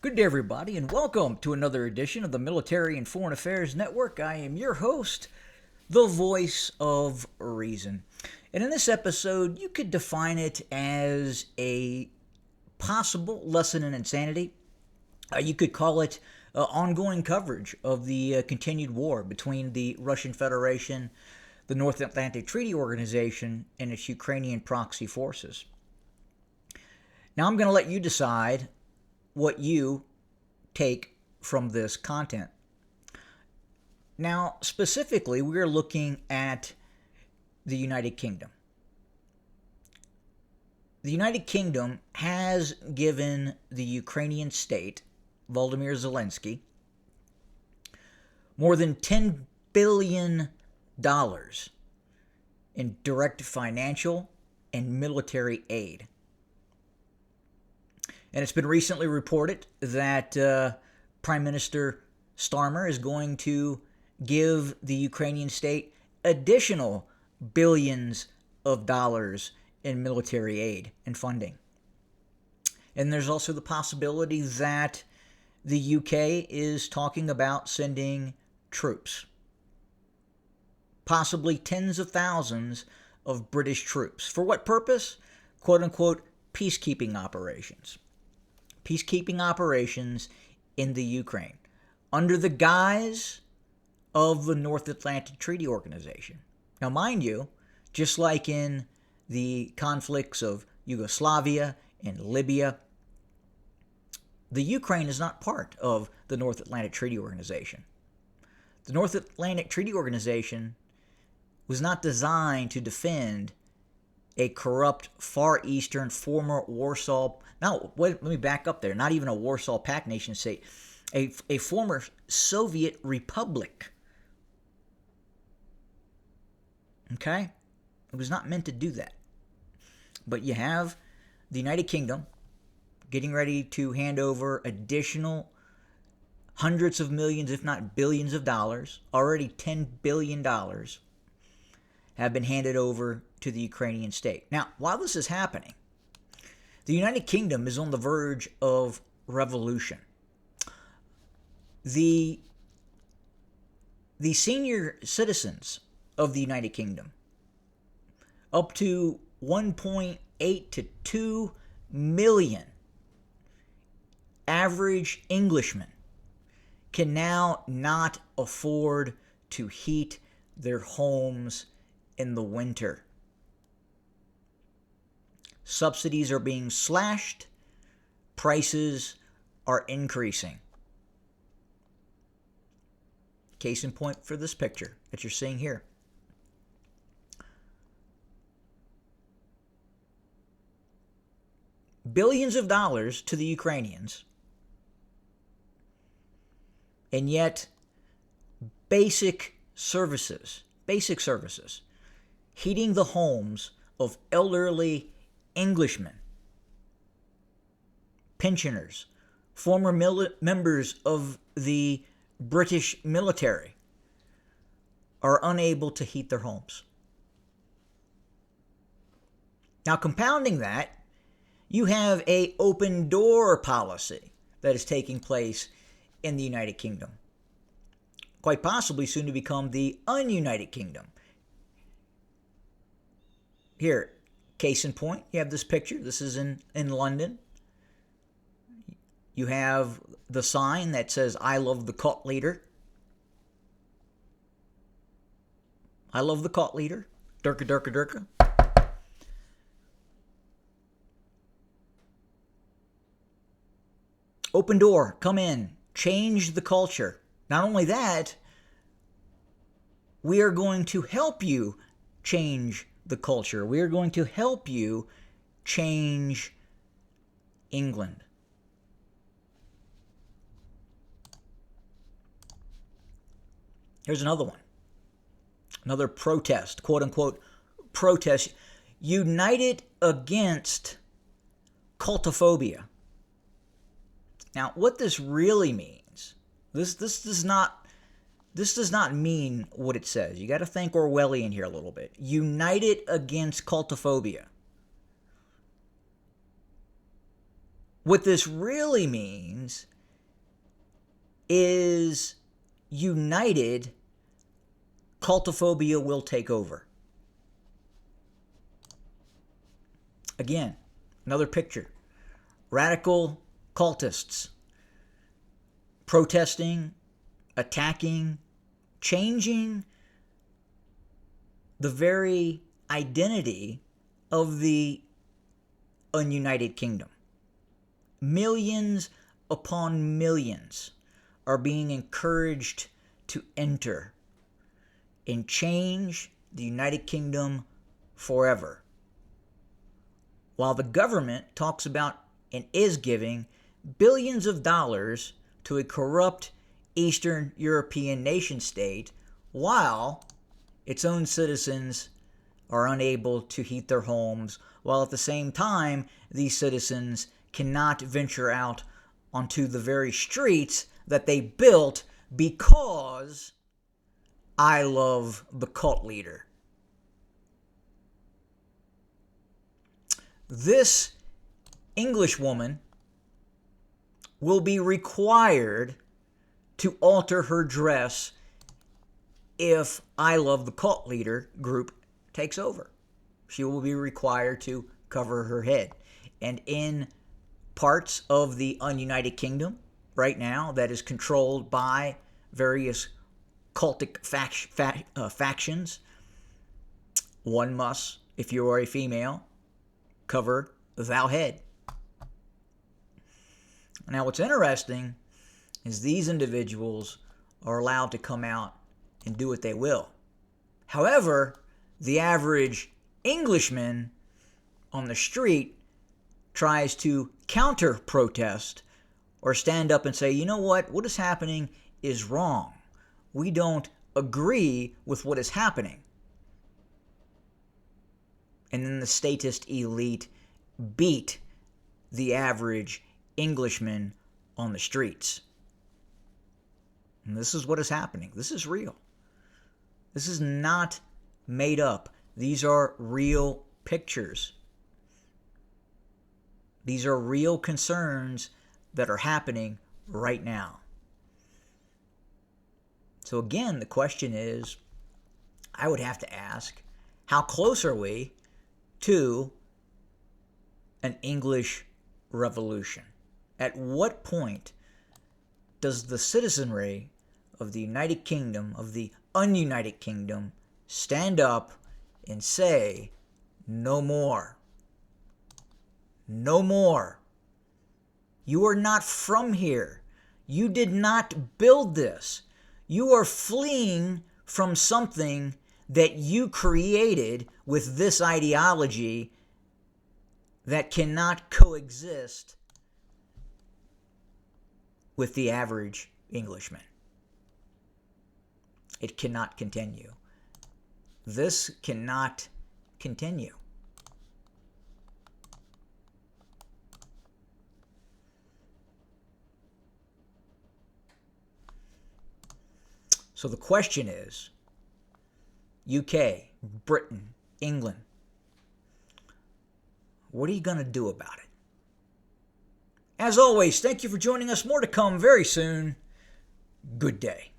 Good day, everybody, and welcome to another edition of the Military and Foreign Affairs Network. I am your host, the voice of reason. And in this episode, you could define it as a possible lesson in insanity. You could call it ongoing coverage of the continued war between the Russian Federation, the North Atlantic Treaty Organization, and its Ukrainian proxy forces. Now, I'm going to let you decide what you take from this content. Now, specifically, we're looking at the United Kingdom. The United Kingdom has given the Ukrainian state, Volodymyr Zelensky, more than $10 billion in direct financial and military aid. And it's been recently reported that Prime Minister Starmer is going to give the Ukrainian state additional billions of dollars in military aid and funding. And there's also the possibility that the UK is talking about sending troops, possibly tens of thousands of British troops. For what purpose? Quote unquote, peacekeeping operations. Peacekeeping operations in the Ukraine under the guise of the North Atlantic Treaty Organization. Now, mind you, just like in the conflicts of Yugoslavia and Libya, the Ukraine is not part of the North Atlantic Treaty Organization. The North Atlantic Treaty Organization was not designed to defend a corrupt Far Eastern former Warsaw. Now, let me back up there. Not even a Warsaw Pact nation state, a former Soviet republic. Okay? It was not meant to do that. But you have the United Kingdom getting ready to hand over additional hundreds of millions, if not billions of dollars. Already $10 billion have been handed over to the Ukrainian state. Now, while this is happening, the United Kingdom is on the verge of revolution. The senior citizens of the United Kingdom, up to 1.8 to 2 million average Englishmen, can now not afford to heat their homes in the winter. Subsidies are being slashed. Prices are increasing. Case in point for this picture that you're seeing here. Billions of dollars to the Ukrainians, and yet basic services, heating the homes of elderly Englishmen, pensioners, former members of the British military, are unable to heat their homes. Now, compounding that, you have an open door policy that is taking place in the United Kingdom, quite possibly soon to become the ununited kingdom. Here, case in point, you have this picture. This is in London. You have the sign that says, "I love the cult leader." I love the cult leader. Durka, durka, durka. Open door, come in, change the culture. Not only that, we are going to help you change the culture. We are going to help you change England. Here's another one. Another protest, quote unquote, protest. United against cultophobia. Now, what this really means, this does not mean what it says. You got to think Orwellian here a little bit. United against cultophobia. What this really means is united, cultophobia will take over. Again, another picture. Radical cultists protesting, attacking, changing the very identity of the ununited kingdom. Millions upon millions are being encouraged to enter and change the United Kingdom forever. While the government talks about and is giving billions of dollars to a corrupt Eastern European nation state, while its own citizens are unable to heat their homes, while at the same time these citizens cannot venture out onto the very streets that they built because I love the cult leader. This English woman will be required to alter her dress if I love the cult leader group takes over. She will be required to cover her head. And in parts of the ununited kingdom right now that is controlled by various cultic factions, one must, if you are a female, cover thou head. Now, what's interesting is these individuals are allowed to come out and do what they will. However, the average Englishman on the street tries to counter-protest or stand up and say, you know what is happening is wrong. We don't agree with what is happening. And then the statist elite beat the average Englishman on the streets. And this is what is happening. This is real. This is not made up. These are real pictures. These are real concerns that are happening right now. So again, the question is, I would have to ask, how close are we to an English revolution? At what point does the citizenry of the United Kingdom, of the ununited kingdom, stand up and say, no more? No more. You are not from here. You did not build this. You are fleeing from something that you created with this ideology that cannot coexist with the average Englishman. It cannot continue. This cannot continue. So the question is, UK, Britain, England, what are you going to do about it? As always, thank you for joining us. More to come very soon. Good day.